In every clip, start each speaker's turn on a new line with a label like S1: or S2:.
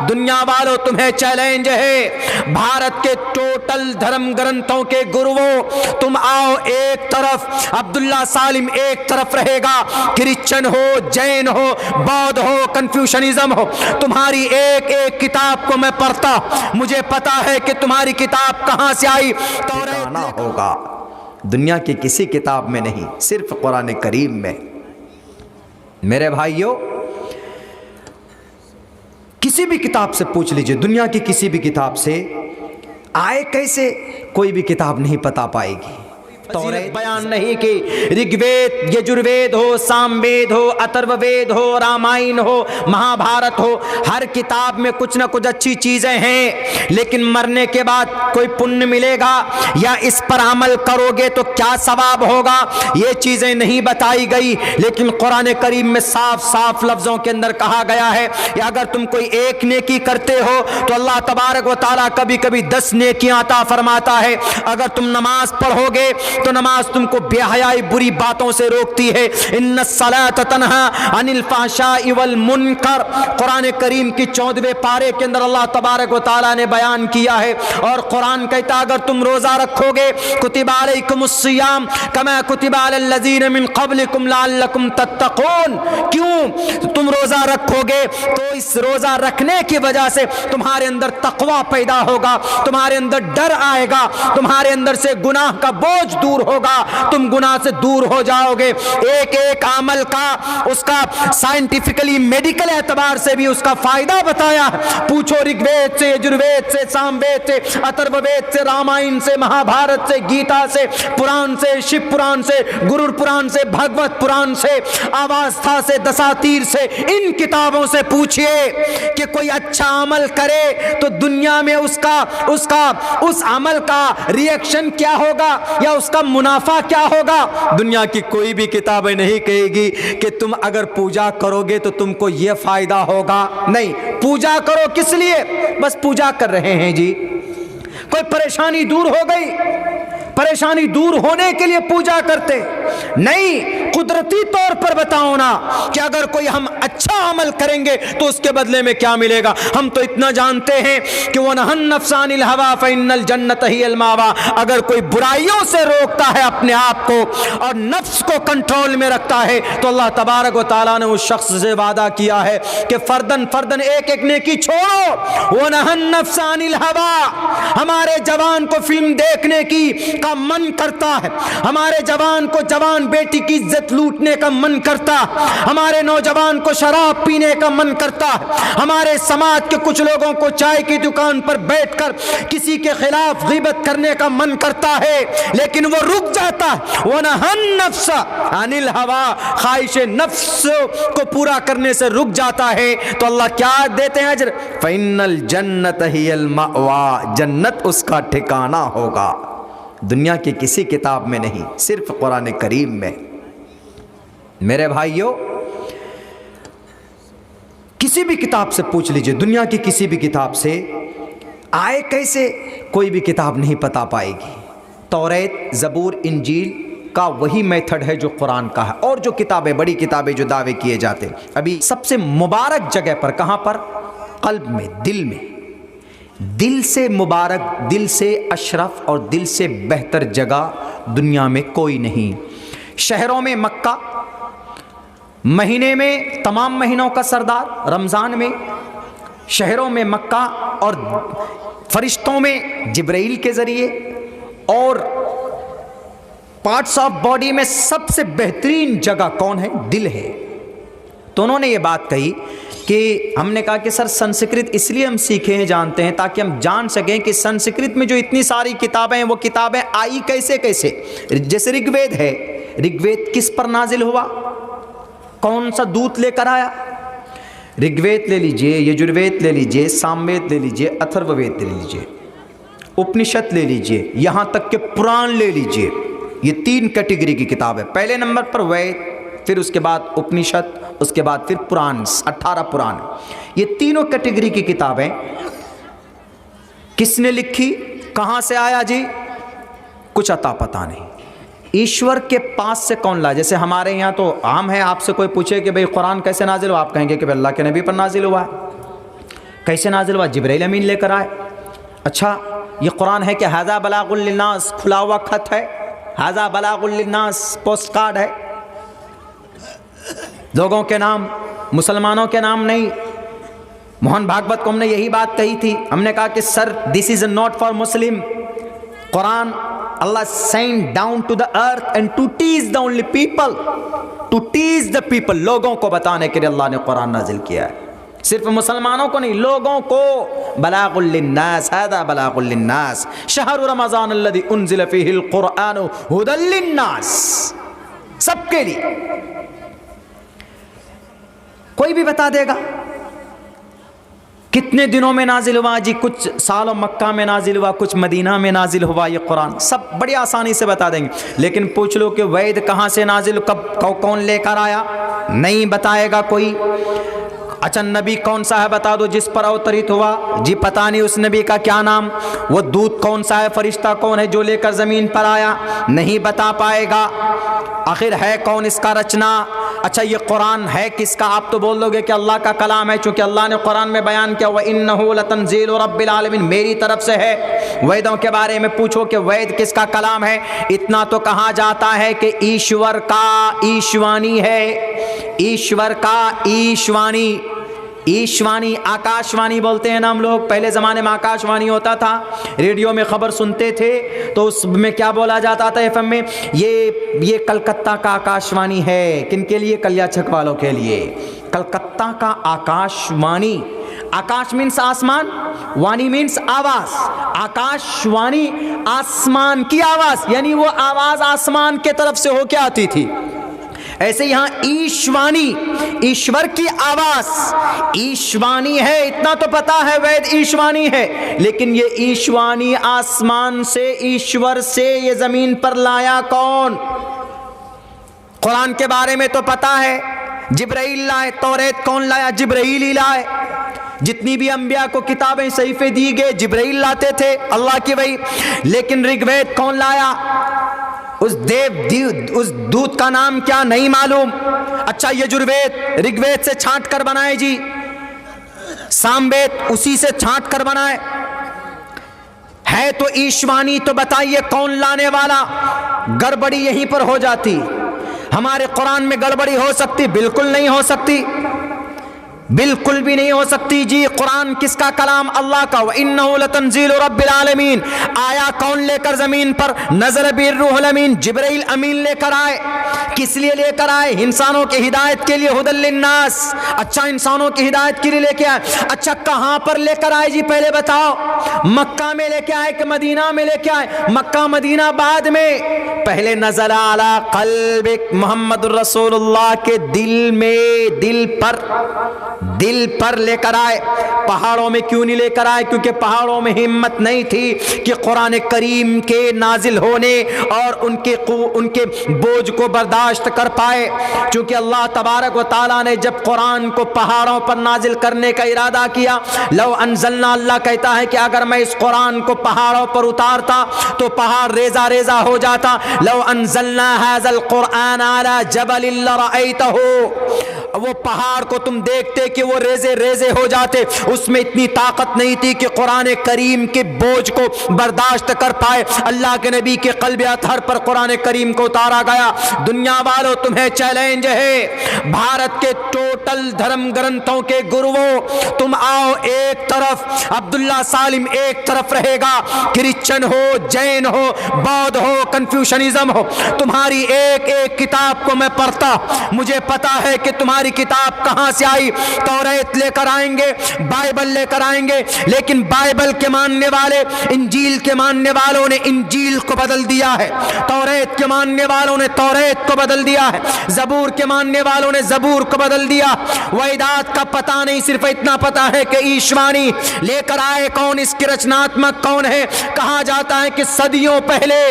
S1: दुनिया वालों, तुम्हें चैलेंज है, भारत के टोटल धर्म ग्रंथों के गुरुओं, तुम आओ एक तरफ, अब्दुल्ला सालिम एक तरफ रहेगा, क्रिश्चियन हो, जैन हो, बौद्ध हो, कन्फ्यूशनिज्म हो, तुम्हारी एक एक किताब को मैं पढ़ता, मुझे पता है कि तुम्हारी किताब कहां से आई। तौरात होगा दुनिया की किसी किताब में नहीं, सिर्फ कुरान करीम में। मेरे भाइयों, किसी भी किताब से पूछ लीजिए, दुनिया की किसी भी किताब से, आए कैसे, कोई भी किताब नहीं बता पाएगी। तौरात बयान नहीं कि ऋग्वेद, यजुर्वेद हो, सामवेद हो, अथर्ववेद हो, रामायण हो, महाभारत हो, हर किताब में कुछ ना कुछ अच्छी चीजें हैं, लेकिन मरने के बाद कोई पुण्य मिलेगा या इस पर अमल करोगे तो क्या सवाब होगा, ये चीजें नहीं बताई गई। लेकिन कुरान करीम में साफ साफ लफ्जों के अंदर कहा गया है कि अगर तुम कोई एक नेकी करते हो तो अल्लाह तबारक व तआला कभी कभी 10 नेकियां अता फरमाता है। अगर तुम नमाज पढ़ोगे तो नमाज तुमको बेहयाई बुरी बातों से रोकती है। इन्नस्सलात तन्हा अनिल फहशाई वल मुनकर, कुरान करीम की 14वें पारे के अंदर अल्लाह तबारक व तआला ने बयान किया है। और कुरान कहता अगर तुम रोजा रखोगे, कुतिबा अलैकुमुस्सियाम कमा कुतिबा अलल लज़ीना मिन क़ब्लिकुम लअल्लकुम तत्तक़ून, क्यों तुम रोजा रखोगे तो इस रोजा रखने की वजह से तुम्हारे अंदर तकवा पैदा होगा, तुम्हारे अंदर डर आएगा, तुम्हारे अंदर से गुनाह का बोझ दूर होगा, तुम गुनाह से दूर हो जाओगे। एक एक अमल का उसका साइंटिफिकली मेडिकल एतबार से भी उसका फायदा बताया। पूछो ऋग्वेद से, यजुर्वेद से, सामवेद से, अथर्ववेद से, रामायण से, महाभारत से, गीता से, पुराण से, शिव पुराण से, गुरु पुराण से, भगवत पुराण से, अवस्था से, दसातीर से, इन किताबों से पूछिए कि कोई अच्छा अमल करे तो दुनिया में उसका उस अमल का रिएक्शन क्या होगा या उसका मुनाफा क्या होगा। दुनिया की कोई भी किताबें नहीं कहेगी कि तुम अगर पूजा करोगे तो तुमको यह फायदा होगा। नहीं, पूजा करो किस लिए, बस पूजा कर रहे हैं जी। कोई परेशानी दूर हो गई, परेशानी दूर होने के लिए पूजा करते नहीं, कुदरती तौर पर बताओ ना कि अगर कोई हम अच्छा अमल करेंगे तो उसके बदले में क्या मिलेगा। हम तो इतना जानते हैं कि वनहन नफ्सानिल हवा फइन्नल जन्नत हियल मावा, अगर कोई बुराइयों से रोकता है अपने आप को और नफ्स को कंट्रोल में रखता है तो अल्लाह तबारक व तआला ने उस शख्स से वादा किया है कि फर्दन फर्दन एक एक नेकी छोड़ो। वनहन नफ्सानिल हवा, हमारे जवान को फिल्म देखने की का मन करता है, हमारे जवान को जवान बेटी की इज्जत लूटने का मन करता, हमारे नौजवान को शराब पीने का मन करता है, हमारे समाज के कुछ लोगों को चाय की दुकान पर बैठकर किसी के खिलाफ ग़ीबत करने का मन करता है, लेकिन वो रुक जाता है। वनहन नफ्स अनिल हवा, ख्वाहिश नफ्स को पूरा करने से रुक जाता है तो अल्लाह क्या देते हैं अजर, फ़इन्नल जन्नत हियल मअवा, जन्नत उसका ठिकाना होगा। दुनिया की किसी किताब में नहीं, सिर्फ कुरान करीम में। मेरे भाइयों, किसी भी किताब से पूछ लीजिए, दुनिया की किसी भी किताब से, आए कैसे, कोई भी किताब नहीं बता पाएगी। तौरात, ज़बूर, इंजील का वही मेथड है जो कुरान का है। और जो किताबें, बड़ी किताबें जो दावे किए जाते, अभी सबसे मुबारक जगह पर, कहां पर, कल्ब में, दिल में, दिल से मुबारक, दिल से अशरफ और दिल से बेहतर जगह दुनिया में कोई नहीं। शहरों में मक्का, महीने में तमाम महीनों का सरदार रमज़ान में, शहरों में मक्का, और फरिश्तों में जिब्राइल के ज़रिए, और पार्ट्स ऑफ बॉडी में सबसे बेहतरीन जगह कौन है, दिल है। तो उन्होंने ये बात कही कि हमने कहा कि सर संस्कृत इसलिए हम सीखे हैं, जानते हैं, ताकि हम जान सकें कि संस्कृत में जो इतनी सारी किताबें हैं वो किताबें आई कैसे कैसे। जैसे ऋग्वेद है, ऋग्वेद किस पर नाजिल हुआ, कौन सा दूत लेकर आया। ऋग्वेद ले लीजिए, यजुर्वेद ले लीजिए, सामवेद ले लीजिए, अथर्ववेद ले लीजिए, उपनिषद ले लीजिए, यहाँ तक के पुराण ले लीजिए। ये 3 कैटेगरी की किताब है। पहले नंबर पर वेद, फिर उसके बाद उपनिषद, उसके बाद फिर पुराण, 18 पुराण। ये तीनों कैटेगरी की किताबें किसने लिखी, कहां से आया जी, कुछ अता पता नहीं। ईश्वर के पास से कौन लाया। जैसे हमारे यहाँ तो आम है, आपसे कोई पूछे कि भाई कुरान कैसे नाजिल हुआ, आप कहेंगे कि भाई अल्लाह के नबी पर नाजिल हुआ है। कैसे नाजिल हुआ? जिब्राइल अमीन लेकर आए। अच्छा, ये कुरान है कि हाजा बलागुल लिन्नास, खुला हुआ खत है, हाजा बलागुल लिन्नास, पोस्ट कार्ड है, लोगों के नाम, मुसलमानों के नाम नहीं। मोहन भागवत को हमने यही बात कही थी, हमने कहा कि sir this is not for Muslim. Quran Allah send down to the earth and to teach the only people, to teach the people, लोगों को बताने के लिए अल्लाह ने कुरान नाजिल किया है, सिर्फ मुसलमानों को नहीं, लोगों को। बलागुल लिन्नास, हादा बलागुल लिन्नास, शहरु रमज़ान अल्लज़ी उन्ज़िल फ़ीहिल क़ुरआन हुदल लिन्नास, सबके लिए। कोई भी बता देगा कितने दिनों में नाजिल हुआ जी, कुछ सालों मक्का में नाजिल हुआ, कुछ मदीना में नाजिल हुआ ये कुरान, सब बड़ी आसानी से बता देंगे। लेकिन पूछ लो कि वैद कहाँ से नाजिल, कब कौन लेकर आया, नहीं बताएगा कोई। अच्छा, नबी कौन सा है बता दो जिस पर अवतरित हुआ, जी पता नहीं उस नबी का क्या नाम। वो दूत कौन सा है, फरिश्ता कौन है जो लेकर ज़मीन पर आया, नहीं बता पाएगा। आखिर है कौन इसका रचना। अच्छा, ये कुरान है किसका, आप तो बोल दोगे कि अल्लाह का कलाम है, चूँकि अल्लाह ने कुरान में बयान किया, व इन्नहु लतंज़ीलु रब्बिल आलमीन, मेरी तरफ से है। वेदों के बारे में पूछो कि वेद किसका कलाम है, इतना तो कहा जाता है कि ईश्वर का ईशवाणी है, ईश्वर का ईशवाणी। ईशवाणी, आकाशवाणी बोलते हैं ना हम लोग, पहले ज़माने में आकाशवाणी होता था, रेडियो में ख़बर सुनते थे तो उसमें क्या बोला जाता था एफएम में, ये कलकत्ता का आकाशवाणी है। किनके लिए? कलियाछक वालों के लिए। कलकत्ता का आकाशवाणी, आकाश मीन्स आसमान, वाणी मीन्स आवाज़, आकाशवाणी आसमान की आवाज़, यानी वो आवाज़ आसमान के तरफ से होके आती थी। ऐसे यहां ईशवाणी, ईश्वर की आवाज, ईशवाणी है, इतना तो पता है वेद ईशवाणी है, लेकिन ये ईशवाणी आसमान से, ईश्वर से ये जमीन पर लाया कौन? कुरान के बारे में तो पता है, जिब्राइल लाए, तौरेत कौन लाया? जिब्राइल ही लाए। जितनी भी अंबिया को किताबें सहीफे दी गए जिब्राइल लाते थे, अल्लाह की वही। लेकिन ऋग्वेद कौन लाया? उस उस दूत का नाम क्या, नहीं मालूम। अच्छा, यजुर्वेद ऋग्वेद से छांट कर बनाए जी, सामवेद उसी से छांट कर बनाए, है तो ईशवाणी। तो बताइए कौन लाने वाला? गड़बड़ी यहीं पर हो जाती। हमारे कुरान में गड़बड़ी हो सकती? बिल्कुल नहीं हो सकती, बिल्कुल भी नहीं हो सकती जी। कुरान किसका कलाम? अल्लाह का। व इन्नहु लतंज़ीलु रब्बिल आलमीन, आया कौन लेकर जमीन पर? नज़र बिर रूहुल अमीन, जिब्राइल अमीन लेकर आए। किस लिए लेकर आए? इंसानों की हिदायत के लिए, हुदल लिन्नास। अच्छा, इंसानों की हिदायत के लिए लेके आए। अच्छा, कहां पर लेकर आए जी, पहले बताओ? मक्का में लेके आए कि मदीना में लेके आए? मक्का मदीना बाद में, पहले नज़ल अला क़ल्बिक, मोहम्मदुर रसूलुल्लाह के दिल में, दिल पर लेकर आए। पहाड़ों में क्यों नहीं लेकर आए? क्योंकि पहाड़ों में हिम्मत नहीं थी कि कुरान करीम के नाजिल होने और उनके बोझ को बर्दाश्त कर पाए। क्योंकि अल्लाह तबारक व तआला ने जब कुरान को पहाड़ों पर नाजिल करने का इरादा किया, लव अनज़लना, अल्लाह कहता है कि अगर मैं इस कुरान को पहाड़ों पर उतारता तो पहाड़ रेजा रेजा हो जाता। लव अनज़लना हाज़ल कुरान अला जबलिन लरअयतहु, वो पहाड़ को तुम देखते कि वो रेजे रेजे हो जाते। उसमें इतनी ताकत नहीं थी कि कुरान करीम के बोझ को बर्दाश्त कर पाए। अल्लाह के नबी के क़ल्ब अतहर पर कुरान करीम को उतारा गया। दुनिया वालों, तुम्हें चैलेंज है, भारत के टोटल धर्म ग्रंथों के गुरुओं, तुम आओ एक तरफ, अब्दुल्ला सालिम एक तरफ रहेगा, क्रिश्चियन हो, जैन हो, बौद्ध हो, कन्फ्यूशनिज्म हो, तुम्हारी एक एक किताब को मैं पढ़ता, मुझे पता है कि तुम्हारी किताब कहां से आई। तौरात लेकर आएंगे, बाइबल लेकर आएंगे, लेकिन बाइबल के मानने वाले इंजील के मानने वालों ने इंजील को बदल दिया है, तौरात के मानने वालों ने तौरात को बदल दिया है, जबूर के मानने वालों ने जबूर को बदल दिया। वेदात का पता नहीं, सिर्फ इतना पता है कि ईशवाणी लेकर आए कौन, इसके रचनात्मक कौन है। कहा जाता है कि सदियों पहले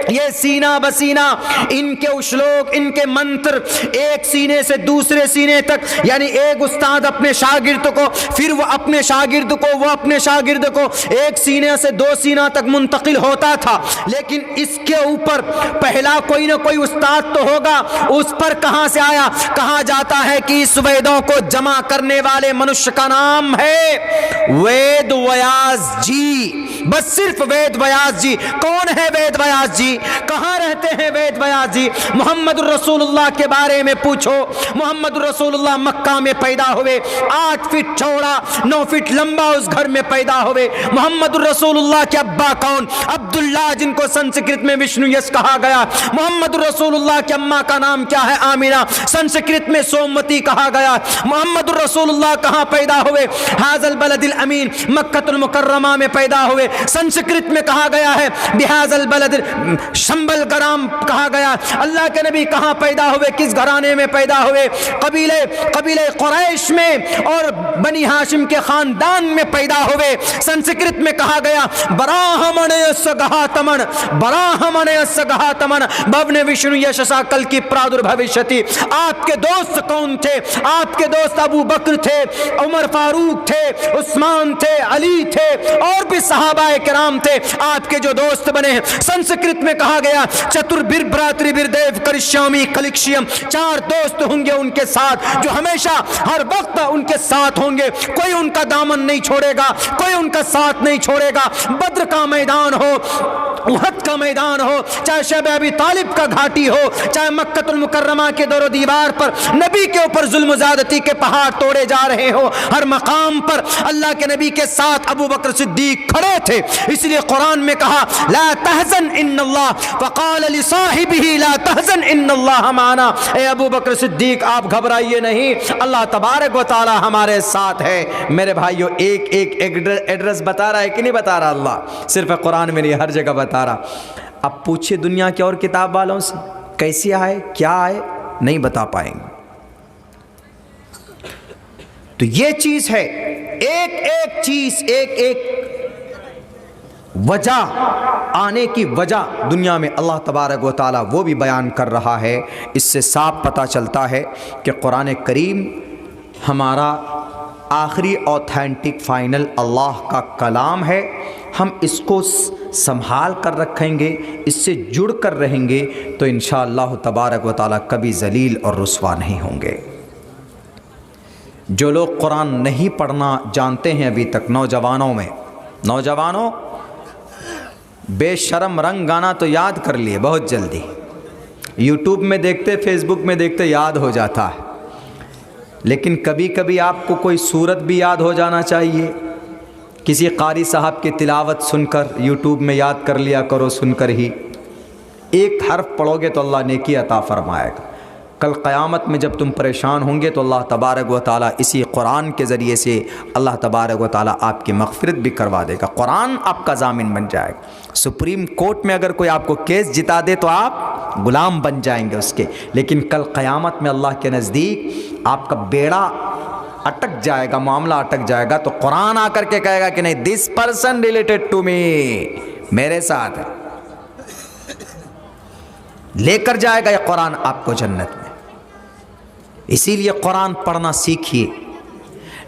S1: ये सीना बसीना, इनके श्लोक, इनके मंत्र एक सीने से दूसरे सीने तक, यानी एक उस्ताद अपने शागिर्द को, फिर वो अपने शागिर्द को, वो अपने शागिर्द को एक सीने से 2 सीना तक मुंतकिल होता था। लेकिन इसके ऊपर पहला कोई ना कोई उस्ताद तो होगा, उस पर कहां से आया? कहा जाता है कि इस वेदों को जमा करने वाले मनुष्य का नाम है वेद व्यास जी। बस सिर्फ वेद व्यास जी। कौन है वेद व्यास जी? कहां रहते हैं वेद व्यास जी? मोहम्मद रसूलुल्लाह के बारे में पूछो। मोहम्मद रसूलुल्लाह मक्का में पैदा हुए, 8 फीट चौड़ा 9 फीट लंबा उस घर में पैदा हुए। मोहम्मद रसूलुल्लाह के अब्बा कौन? अब्दुल्लाह, जिनको संस्कृत में विष्णु यश कहा गया। मोहम्मद रसूलुल्लाह की अम्मा का नाम क्या है? आमिना, संस्कृत में सोमवती कहा गया। मोहम्मद रसूलुल्लाह कहां पैदा हुए? हाजल बलदिल अमीन, मक्कतुल मुकर्रमा में पैदा हुए। संस्कृत में कहा गया है बिहाजल बलद शंबल ग्राम कहा गया। अल्लाह के नबी कहां पैदा हुए? किस घराने में पैदा हुए? कबीले कुरैश में और बनी हाशिम के खानदान में पैदा हुए। संस्कृत में कहा गया बराहमणे सगहातमन, बराहमणे सगहातमन भवने विष्णु यशसा कल की प्रादुर्भविष्यति। आपके दोस्त कौन थे? आपके दोस्त अबू बकर थे, उमर फारूक थे, उस्मान थे, अली थे और भी सहाबाए किराम थे। आपके जो दोस्त बने हैं, संस्कृत में कहा गया चतुर्भिर भ्रातृभिर्देव करिष्यामि कलिक्ष्यम, 4 दोस्त होंगे उनके साथ जो हमेशा हर वक्त उनके साथ होंगे। कोई उनका दामन नहीं छोड़ेगा, कोई उनका साथ नहीं छोड़ेगा। बद्र का मैदान हो, उहद का मैदान हो, चाहे शब अबी तालिब का घाटी हो, चाहे मक्कतुल मुकर्रमा के दरो दीवार पर नबी के ऊपर जुल्म ज़्यादती के पहाड़ तोड़े जा रहे हो, हर मकाम पर अल्लाह के नबी के साथ अबू बकर सिद्दीक खड़े थे। इसलिए कुरान में कहा ला तहज़न इन्नल्लाह फ़क़ाल लिसाहिबिही ला तहज़न इन्नल्लाह माना। ए अबू बकर सिद्दीक, आप घबराइए नहीं, अल्लाह तबारक व तआला हमारे साथ है। मेरे भाइयों, एक एक एड्रेस बता रहा है कि नहीं बता रहा? अल्लाह सिर्फ कुरान में नहीं, हर जगह बता रहा। अब पूछिए दुनिया के और किताब वालों से कैसे आए, क्या आए, नहीं बता पाएंगे। तो ये चीज है, एक चीज, एक वजह, आने की वजह दुनिया में अल्लाह तबारक व तआला वो भी बयान कर रहा है। इससे साफ पता चलता है कि कुरान करीम हमारा आखिरी ऑथेंटिक फाइनल अल्लाह का कलाम है। हम इसको संभाल कर रखेंगे, इससे जुड़ कर रहेंगे तो इंशाअल्लाह तबारक व तआला कभी जलील और रुस्वा नहीं होंगे। जो लोग कुरान नहीं पढ़ना जानते हैं अभी तक, नौजवानों बेशरम रंग गाना तो याद कर लिए बहुत जल्दी, यूट्यूब में देखते, फेसबुक में देखते याद हो जाता है। लेकिन कभी कभी आपको कोई सूरत भी याद हो जाना चाहिए। किसी कारी साहब की तिलावत सुनकर यूट्यूब में याद कर लिया करो, सुनकर ही एक हर्फ पढ़ोगे तो अल्लाह नेकी अता फरमाएगा। कल क़यामत में जब तुम परेशान होंगे तो अल्लाह तबारक व तआला इसी कुरान के ज़रिए से अल्लाह तबारक व तआला आपकी मग़फ़िरत भी करवा देगा। कुरान आपका ज़ामिन बन जाएगा। सुप्रीम कोर्ट में अगर कोई आपको केस जिता दे तो आप गुलाम बन जाएंगे उसके, लेकिन कल क़यामत में अल्लाह के नज़दीक आपका बेड़ा अटक जाएगा, मामला अटक जाएगा। तो कुरान आकर के कहेगा कि नहीं, this person related to me, मेरे साथ है, लेकर जाएगा यह कुरान आपको जन्नत में। इसीलिए कुरान पढ़ना सीखिए।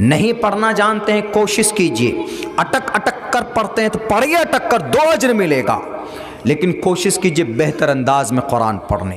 S1: नहीं पढ़ना जानते हैं, कोशिश कीजिए। अटक कर पढ़ते हैं तो पढ़िए, अटक कर 2 अजर मिलेगा, लेकिन कोशिश कीजिए बेहतर अंदाज में कुरान पढ़ने।